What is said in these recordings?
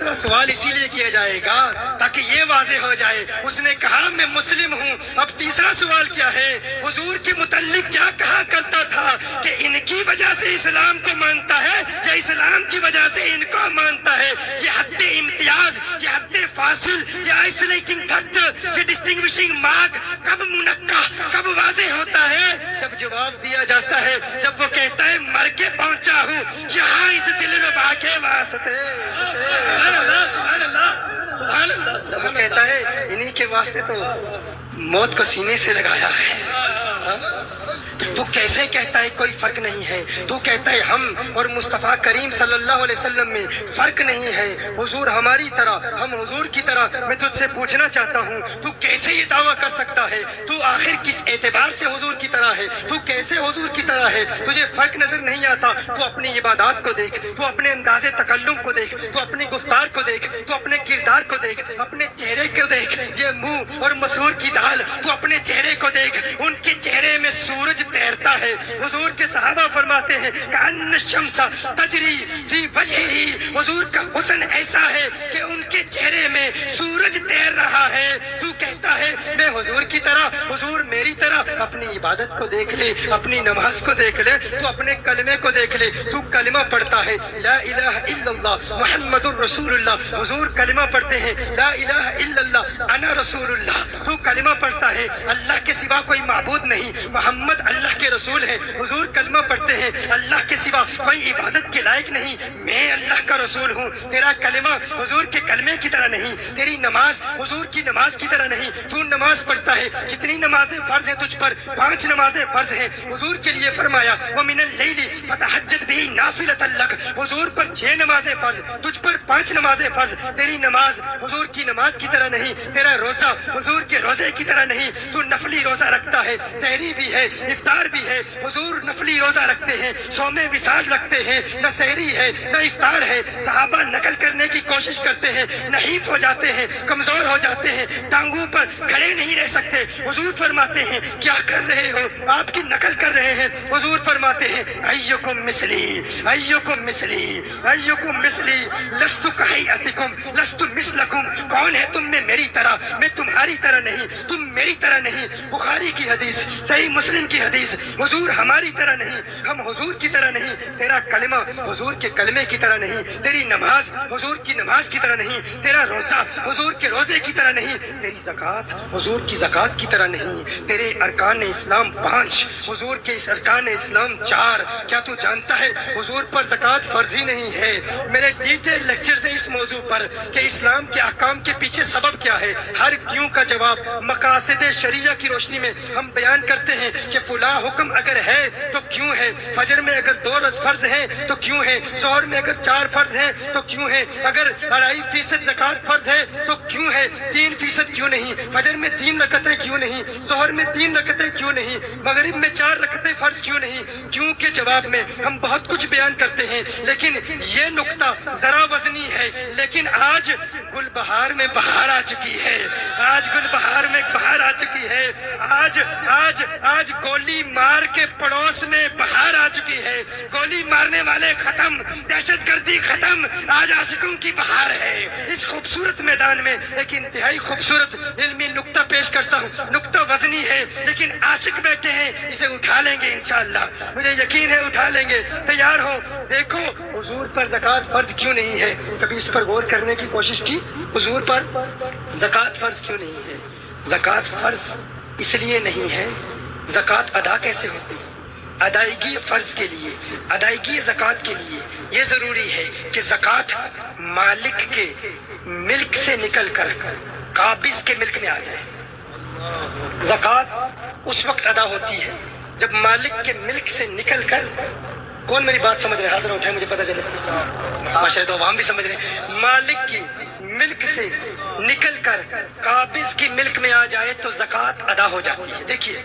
دوسرا سوال اسی لیے کیا جائے گا تاکہ یہ واضح ہو جائے. اس نے کہا میں مسلم ہوں. اب تیسرا سوال کیا ہے؟ حضور کے متعلق کیا کہا کرتا تھا کہ ان کی وجہ سے اسلام کو مانتا ہے یا اسلام کی وجہ سے ان کو مانتا ہے. یہ حد امتیاز، یہ حد فاصل، یہ آئسولیٹنگ فیکٹر، یہ ڈسٹنگوشنگ مارک کب منقع، کب واضح ہوتا ہے؟ جب جواب دیا جاتا ہے، جب وہ کہتا ہے مر کے پہنچا ہوں یہاں اس دل میں باقی واسطے. سبحان اللہ، سبحان اللہ، سبحان اللہ. وہ کہتا ہے انہی کے واسطے تو موت کو سینے سے لگایا ہے. تو کیسے کہتا ہے کوئی فرق نہیں ہے؟ تو کہتا ہے ہم اور مصطفیٰ کریم صلی اللہ علیہ وسلم میں فرق نہیں ہے، حضور ہماری طرح، ہم حضور کی طرح. میں تجھ سے پوچھنا چاہتا ہوں تو کیسے یہ دعویٰ کر سکتا ہے؟ تو آخر کس اعتبار سے حضور کی طرح ہے؟ تو کیسے حضور کی طرح ہے؟ تجھے فرق نظر نہیں آتا؟ تو اپنی عبادات کو دیکھ، تو اپنے انداز تکلم کو دیکھ، تو اپنی گفتار کو دیکھ، تو اپنے کردار کو دیکھ، اپنے چہرے کو دیکھ. یہ منہ اور مسور کی دال، تو اپنے چہرے کو دیکھ، ان کے چہرے میں سورج تیرتا ہے. حضور کے صحابہ فرماتے ہیں کأن الشمس تجری فی وجہہ، حضور کا حسن ایسا ہے کہ ان کے چہرے میں سورج تیر رہا ہے. تو کہتا ہے میں حضور کی طرح، حضور میری طرح. اپنی عبادت کو دیکھ لے، اپنی نماز کو دیکھ لے، تو اپنے کلمے کو دیکھ لے. تو کلمہ پڑھتا ہے لا الہ الا اللہ محمد الرسول اللہ. حضور کلمہ پڑھتے ہیں لا الہ الا اللہ انا رسول اللہ. تو کلمہ پڑھتا ہے اللہ کے سوا کوئی معبود نہیں، محمد اللہ کے رسول ہے. حضور کلمہ پڑھتے ہیں اللہ کے سوا کوئی عبادت کے لائق نہیں، میں اللہ کا رسول ہوں. تیرا کلمہ حضور کے کلمے کی طرح نہیں، تیری نماز حضور کی نماز کی طرح نہیں. تو نماز پڑھتا ہے، کتنی نمازیں فرض ہیں تجھ پر؟ 5 نمازیں فرض ہیں. حضور کے لیے فرمایا وَمِنَ اللَّيْلِ فَتَهَجَّدْ بِهِ نَافِلَةً لَكَ. حضور پر 6 نمازیں فرض، تجھ پر 5 نمازیں فرض. تیری نماز حضور کی نماز کی طرح نہیں، تیرا روزہ حضور کے روزے کی طرح نہیں. تو نفلی روزہ رکھتا ہے، سحری بھی ہے، افطار بھی ہے. حضور نفلی روزہ رکھتے ہیں، صوم وصال رکھتے ہیں. نہ سحری ہے نہ افطار ہے. صحابہ نقل کرنے کی کوشش کرتے ہیں، نحیف ہو جاتے ہیں، کمزور ہو جاتے ہیں، ٹانگوں پر کھڑے نہیں رہ سکتے. حضور فرماتے ہیں کیا کر رہے ہو؟ آپ کی نقل کر رہے ہیں. حضور فرماتے ہیں ایکم مثلی، ایکم مثلی، ایکم مثلی، لست کہیئتکم لست مثلکم. کون ہے تم میں میری طرح؟ میں تمہاری طرح نہیں، تم میری طرح نہیں. بخاری کی حدیث، صحیح مسلم کی حدیث. حضور ہماری طرح نہیں، ہم حضور کی طرح نہیں. تیرا کلمہ حضور کے کلمے کی طرح نہیں، تیری نماز حضور کی نماز کی طرح نہیں، تیرا روزہ حضور کے روزے کی طرح نہیں، تیری زکوٰۃ حضور کی زکوٰۃ کی طرح نہیں. تیرے ارکان اسلام 5، حضور کے اس ارکان اسلام 4. کیا تو جانتا ہے حضور پر زکوٰۃ فرض ہی نہیں ہے؟ میرے ڈیٹیل لیکچرز ہیں اس موضوع پر کہ اسلام کے احکام کے پیچھے سبب کیا ہے. ہر کیوں کا جواب مقاصد شریعہ کی روشنی میں ہم بیان کرتے ہیں کہ فلاں حکم اگر ہے تو کیوں ہے. فجر میں اگر 2 رکعت فرض ہیں تو کیوں ہے؟ ظہر میں اگر 4 فرض ہیں تو کیوں ہے؟ اگر 2.5% زکوٰۃ فرض ہے تو کیوں ہے؟ 3% کیوں نہیں؟ فجر میں 3 رکعتیں کیوں نہیں؟ ظہر میں 3 رکعتیں کیوں نہیں؟ مغرب میں 4 رکعتیں فرض کیوں نہیں؟ کیوں کے جواب میں ہم بہت کچھ بیان کرتے ہیں، لیکن یہ نقطہ ذرا وزنی ہے. لیکن آج گل بہار میں بہار آ چکی ہے، آج گل بہار میں بہار آ چکی ہے. آج آج آج گولی مار کے پڑوس میں بہار آ چکی ہے. گولی مارنے والے ختم، دہشت گردی ختم، آج عاشقوں کی بہار ہے. اس خوبصورت میدان میں ایک انتہائی خوبصورت علمی نقطہ پیش کرتا ہوں. نقطہ وزنی ہے لیکن عاشق بیٹھے ہیں، اسے اٹھا لیں گے انشاءاللہ، مجھے یقین ہے اٹھا لیں گے. تیار ہو؟ دیکھو حضور پر زکوٰۃ فرض کیوں نہیں ہے. کبھی اس پر غور کرنے کی کوشش کی؟ حضور پر زکوٰۃ فرض کیوں نہیں ہے؟ زکوٰۃ فرض اس لیے نہیں ہے. زکوٰۃ ادا کیسے ہوتی ہے؟ ادائیگی فرض کے لیے، ادائیگی زکوٰۃ کے لیے یہ ضروری ہے کہ زکوٰۃ مالک کے ملک سے نکل کر قابض کے ملک میں آ جائے. زکوٰۃ اس وقت ادا ہوتی ہے جب مالک کے ملک سے نکل کر، کون میری بات سمجھ رہے؟ ہاتھ اٹھائے مجھے پتہ چلے. ماشاءاللہ تو عوام بھی سمجھ رہے ہیں. مالک کی ملک سے نکل کر قابض کی ملک میں آ جائے تو زکوٰۃ ادا ہو جاتی ہے. دیکھیے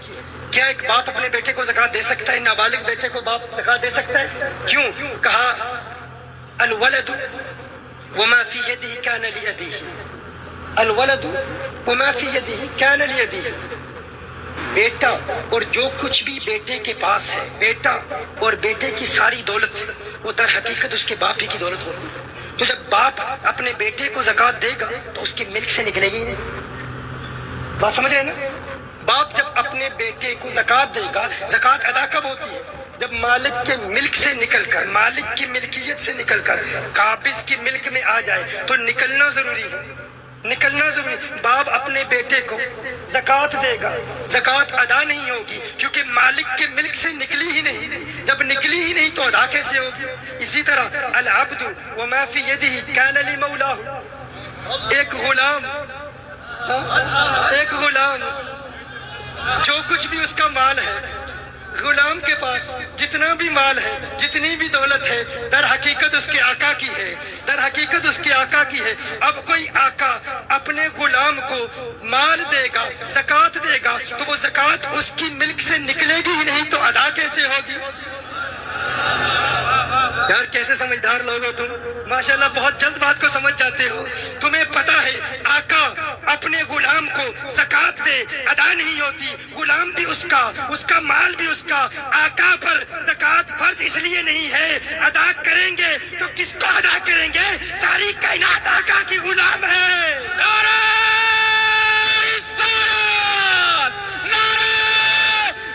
کیا ایک باپ اپنے بیٹے کو زکوٰۃ دے سکتا ہے؟ نابالغ بیٹے کو باپ زکوٰۃ دے سکتا ہے؟ کیوں؟ کہا الولد وما فی یدہ کان لأبیہ، الولد وما فی یدہ کان لأبیہ. بیٹا اور جو کچھ بھی بیٹے کے پاس ہے، بیٹا اور بیٹے کی ساری دولت، وہ در حقیقت اس کے باپ ہی کی دولت ہوتی ہے۔ تو جب باپ اپنے بیٹے کو زکوٰۃ دے گا تو اس کی ملک سے نکلے گی نہیں۔ بات سمجھ رہے ہیں نا؟ باپ جب اپنے بیٹے کو زکوٰۃ دے گا، زکوٰۃ ادا کب ہوتی ہے؟ جب مالک کے ملک سے نکل کر، مالک کی ملکیت سے نکل کر قابض کی ملک میں آ جائے تو نکلنا ضروری ہے، نکلنا ضروری۔ باپ اپنے بیٹے کو زکوٰۃ دے گا، زکوٰۃ ادا نہیں ہوگی کیونکہ مالک کے ملک سے نکلی ہی نہیں۔ جب نکلی ہی نہیں تو ادا کیسے ہوگی؟ اسی طرح العبد وما فی یدہ کان لمولاہ، ایک غلام، ایک غلام جو کچھ بھی اس کا مال ہے، غلام کے پاس جتنا بھی مال ہے، جتنی بھی دولت ہے، در حقیقت اس کے آقا کی ہے، در حقیقت اس کے آقا کی ہے۔ اب کوئی آقا اپنے غلام کو مال دے گا، زکوٰۃ دے گا، تو وہ زکوٰۃ اس کی ملک سے نکلے گی ہی نہیں تو ادا کیسے ہوگی؟ یار کیسے سمجھدار لوگ ہو تم، ماشاءاللہ بہت جلد بات کو سمجھ جاتے ہو۔ تمہیں پتا ہے آقا اپنے غلام کو زکوٰۃ دے، ادا نہیں ہوتی، غلام بھی اس کا مال بھی اس کا، آقا پر زکوٰۃ فرض اس لیے نہیں ہے، ادا کریں گے تو کس کو ادا کریں گے؟ ساری کائنات آقا کی غلام ہے۔ نعرہ رسالت، نعرہ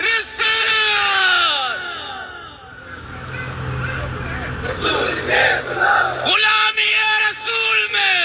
رسالت، غلامی رسول میں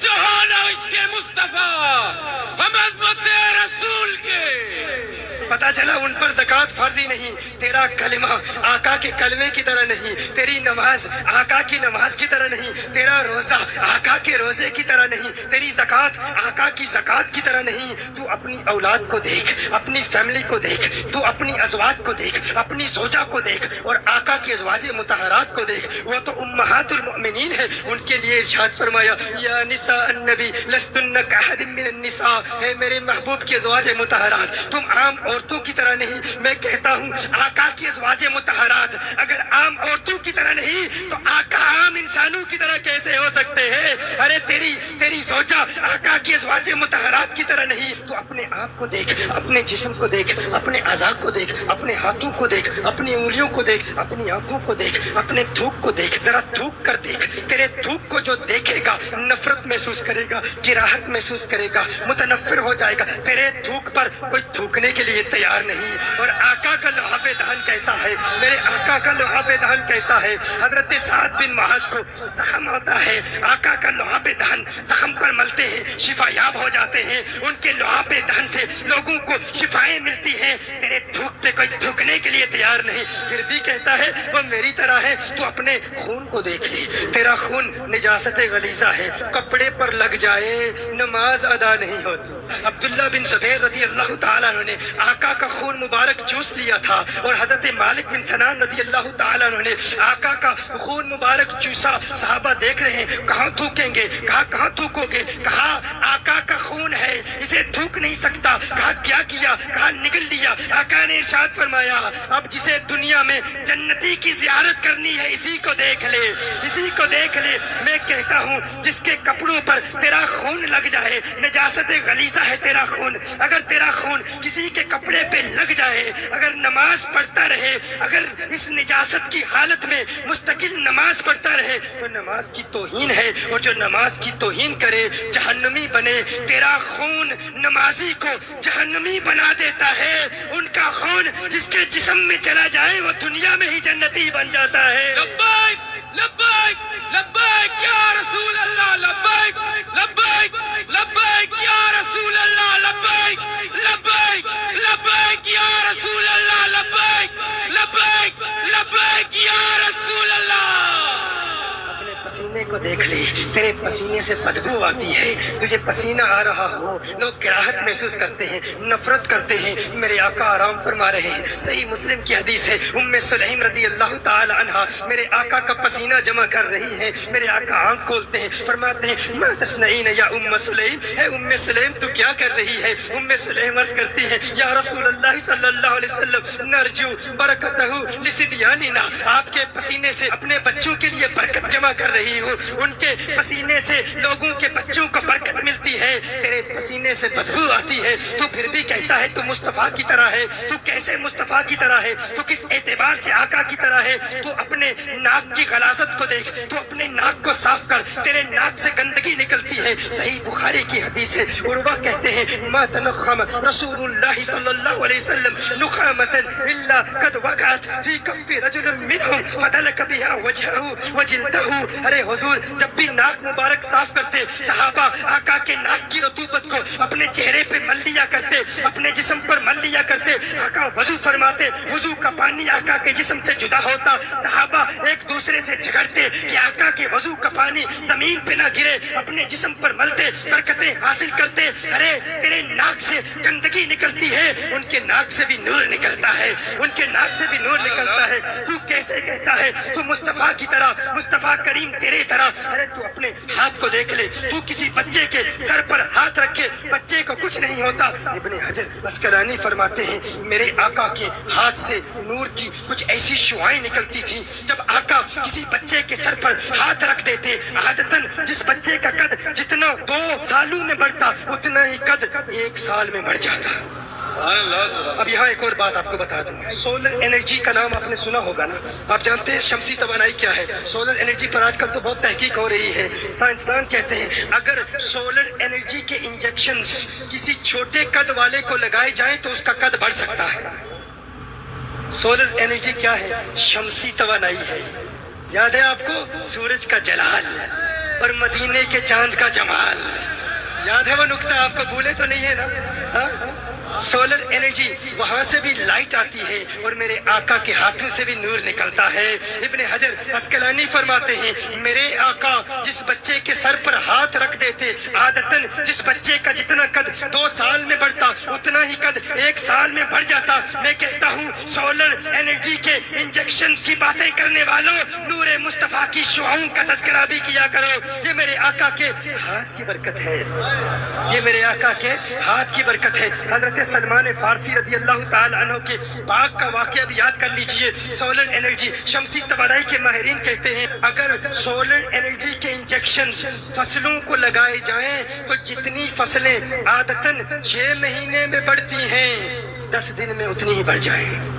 جو ہونا عشق مصطفیٰ، ہم عظمت رسول کے۔ پتا چلا ان پر زکوٰۃ فرض ہی نہیں، تیرا کلمہ آقا کے کلمے کی طرح نہیں، تیری نماز آقا کی نماز کی طرح نہیں، تیرا روزہ آقا کے روزے کی طرح نہیں، تیری زکوٰۃ آقا کی زکوٰۃ کی طرح نہیں۔ تو اپنی اولاد کو دیکھ، اپنی فیملی کو دیکھ، تو اپنی ازواج کو دیکھ، اپنی زوجہ کو دیکھ، اور آقا کی ازواج مطہرات کو دیکھ، وہ تو امہات المؤمنین ہیں۔ ان کے لیے ارشاد فرمایا یا نساء النبی لستن کاحد من النساء، اے میرے محبوب کی ازواج مطہرات تم عام عورتوں کی طرح نہیں۔ میں کہتا ہوں آقا کی ازواج مطہرات اگر عام عورتوں کی طرح نہیں تو آقا عام انسانوں کی طرح کیسے ہو سکتے ہیں؟ ارے تیری زوجہ آقا کی ازواج مطہرات کی طرح نہیں۔ تو اپنے آپ کو دیکھ، اپنے جسم کو دیکھ، اپنے اعضاء کو دیکھ، اپنے ہاتھوں کو دیکھ، اپنی انگلیوں کو دیکھ، اپنی آنکھوں کو دیکھ، اپنے تھوک کو دیکھ، ذرا تھوک کر دیکھ۔ تیرے تھوک کو جو دیکھے گا نفرت محسوس کرے گا، کراہت محسوس کرے گا، متنفر ہو جائے گا۔ تیرے تھوک پر کوئی تھوکنے کے لیے تیار نہیں۔ اور آقا کا لعاب دہن کیسا ہے، میرے آقا کا لعاب دہن کیسا ہے؟ حضرت سعد بن معاذ کو زخم ہوتا ہے، آقا کا لعاب دہن زخم پر ملتے ہیں، شفا یاب ہو جاتے ہیں، ان کے لعاب دہن سے لوگوں کو شفائیں ملتی ہیں۔ تیرے تھوک پہ کوئی تھوکنے کے لیے تیار نہیں، پھر بھی کہتا ہے وہ میری طرح ہے۔ تو اپنے خون کو دیکھ لے، تیرا خون نجاست غلیظہ ہے، کپڑے پر لگ جائے نماز ادا نہیں ہوتی۔ عبداللہ بن زبیر رضی اللہ تعالیٰ عنہ نے آقا کا خون مبارک چوس لیا تھا، اور حضرت مالک بن سنان رضی اللہ تعالیٰ عنہ نے آقا کا خون مبارک چوسا۔ صحابہ دیکھ رہے ہیں کہاں تھوکیں گے، کہاں تھوکو گے؟ کہا آقا کا خون ہے، اسے تھوک نہیں سکتا۔ کہا کیا کیا؟ کہا نگل لیا۔ آقا نے ارشاد فرمایا اب جسے دنیا میں جنتی کی زیارت کرنی ہے اسی کو دیکھ لے، اسی کو دیکھ لے۔ میں کہتا ہوں جس کے کپڑوں پر تیرا خون لگ جائے، نجاست غلیظہ ہے تیرا خون، اگر تیرا خون کسی کے کپڑے پہ لگ جائے، اگر نماز پڑھتا رہے، اگر اس نجاست کی حالت میں مستقل نماز پڑھتا رہے تو نماز کی توہین ہے، اور جو نماز کی توہین کرے جہنمی بنے۔ تیرا خون نمازی کو جہنمی بنا دیتا ہے، ان کا خون جس کے جسم میں چلا جائے وہ دنیا میں ہی جنتی بن جاتا ہے۔ لبیک لبیک لبیک یا رسول اللہ، لبیک لبیک لبیک یا رسول اللہ، لبیک لبیک لبیک یا رسول اللہ، لبیک لبیک لبیک یا رسول اللہ۔ اپنے پسینے کو دیکھ لے، تیرے پسینے سے بدبو آتی ہے، تجھے پسینہ آ رہا ہو، لوگ کراہت محسوس کرتے ہیں، نفرت کرتے ہیں۔ میرے آقا آرام فرما رہے ہیں، صحیح مسلم کی حدیث ہے، ام سلیم رضی اللہ تعالی عنہا میرے آقا کا پسینہ جمع کر رہی ہیں۔ میرے آقا آنکھ کھولتے ہیں، فرماتے ہیں ما تصنعین یا ام سلیم، ہے ام سلیم تو کیا کر رہی ہے؟ ام سلیم عرض کرتی ہے یا رسول اللہ صلی اللہ علیہ وسلم نرجو برکتہ لصبیاننا، آپ کے پسینے سے اپنے بچوں کے لیے برکت جمع کر رہی ہوں۔ ان کے پسینے سے لوگوں کے بچوں کو برکت ملتی ہے، تیرے پسینے سے بدبو آتی ہے، تو پھر بھی کہتا ہے تو مصطفیٰ کی طرح ہے۔ تو کیسے مصطفیٰ کی طرح ہے؟ تو کس اعتبار سے آقا کی طرح ہے؟ تو اپنے ناک کی غلاظت کو دیکھ، تو اپنے ناک کو صاف کر، تیرے ناک سے گندگی نکلتی ہے۔ صحیح بخاری کی حدیث ہے، عروہ کہتے ہیں ما تنخم رسول اللہ صلی اللہ علیہ وسلم نخامة الا قد وقعت فی کف رجل منهم فدلک بها وجهه وجلده۔ ارے حضور جب بھی ناک مبارک صاف کرتے، صحابہ آقا کے ناک کی رطوبت کو اپنے چہرے پہ مل لیا کرتے، اپنے جسم پر مل لیا کرتے۔ آقا وضو فرماتے، وضو کا پانی آقا کے جسم سے جدا ہوتا، صحابہ ایک دوسرے سے جھگڑتے کہ آقا کے وضو کا پانی زمین پہ نہ گرے، اپنے جسم پر ملتے، برکتیں حاصل کرتے۔ ارے تیرے ناک سے گندگی نکلتی ہے، ان کے ناک سے بھی نور نکلتا ہے، ان کے ناک سے بھی نور نکلتا ہے۔ تو کیسے کہتا ہے تو مصطفیٰ کی طرح، مصطفیٰ کریم تیرے طرح؟ ارے تو اپنے ہاتھ کو دیکھ لے، تو کسی بچے کے سر پر ہاتھ رکھے، بچے کو کچھ نہیں ہوتا۔ ابن حجر عسقلانی فرماتے ہیں میرے آقا کے ہاتھ سے نور کی کچھ ایسی شعائیں نکلتی تھی، جب آقا کسی بچے کے سر پر ہاتھ رکھ دیتے، عادتاً جس بچے کا قد جتنا 2 سالوں میں بڑھتا، اتنا ہی قد 1 سال میں بڑھ جاتا۔ اب یہاں ایک اور بات آپ کو بتا دوں، سولر انرجی کا نام آپ نے سنا ہوگا نا؟ آپ جانتے ہیں شمسی توانائی کیا ہے؟ سولر انرجی پر آج کل تو بہت تحقیق ہو رہی ہے۔ سائنسدان کہتے ہیں اگر سولر انرجی کے انجیکشنز کسی چھوٹے قد والے کو لگائے جائیں تو اس کا قد بڑھ سکتا ہے۔ سولر انرجی کیا ہے؟ شمسی توانائی ہے۔ یاد ہے آپ کو سورج کا جلال اور مدینے کے چاند کا جمال؟ یاد ہے وہ نقطہ آپ کو؟ بھولے تو نہیں ہے نا؟ ہاں؟ سولر انرجی، وہاں سے بھی لائٹ آتی ہے اور میرے آقا کے ہاتھوں سے بھی نور نکلتا ہے۔ ابن حجر عسقلانی فرماتے ہیں میرے آقا جس بچے کے سر پر ہاتھ رکھ دیتے، عادتاً جس بچے کا جتنا قد 2 سال میں بڑھتا، اتنا ہی قد 1 سال میں بڑھ جاتا۔ میں کہتا ہوں سولر انرجی کے انجیکشنز کی باتیں کرنے والوں، نور مصطفیٰ کی شعاؤں کا تذکرہ بھی کیا کرو۔ یہ میرے آقا کے ہاتھ کی برکت ہے، یہ میرے آقا کے ہاتھ کی برکت ہے۔ حضرت سلمان فارسی رضی اللہ تعالی عنہ کے باغ کا واقعہ بھی یاد کر لیجئے۔ سولر انرجی، شمسی توانائی کے ماہرین کہتے ہیں اگر سولر انرجی کے انجیکشن فصلوں کو لگائے جائیں تو جتنی فصلیں عادتاً 6 مہینے میں بڑھتی ہیں، 10 دن میں اتنی ہی بڑھ جائیں۔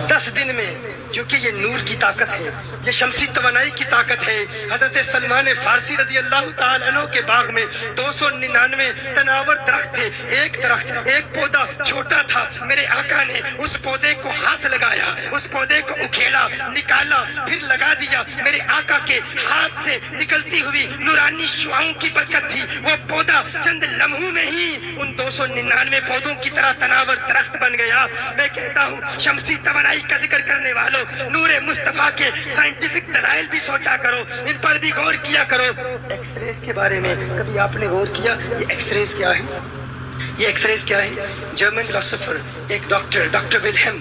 10 دن میں، کیونکہ یہ نور کی طاقت ہے، یہ شمسی توانائی کی طاقت ہے۔ حضرت سلمان فارسی رضی اللہ تعالی عنہ کے باغ میں 299 تناور درخت تھے۔ ایک پودا چھوٹا تھا، میرے آقا نے اس پودے کو ہاتھ لگایا، اس پودے کو اکھیڑا، نکالا، پھر لگا دیا۔ میرے آقا کے ہاتھ سے نکلتی ہوئی نورانی شعاؤں کی برکت تھی، وہ پودا چند لمحوں میں ہی ان 299 پودوں کی طرح تناور درخت بن گیا۔ میں کہتا ہوں شمسی توانائی کا ذکر کرنے والوں، نور مصطفیٰ کے سائنٹیفک دلائل بھی سوچا کرو، ان پر بھی غور کیا کرو۔ ایکس ریز کے بارے میں کبھی آپ نے غور کیا؟ یہ ایکس ریز کیا ہے؟ یہ ایکس ریز کیا ہے؟ جرمن فلسفر ایک ڈاکٹر ولہم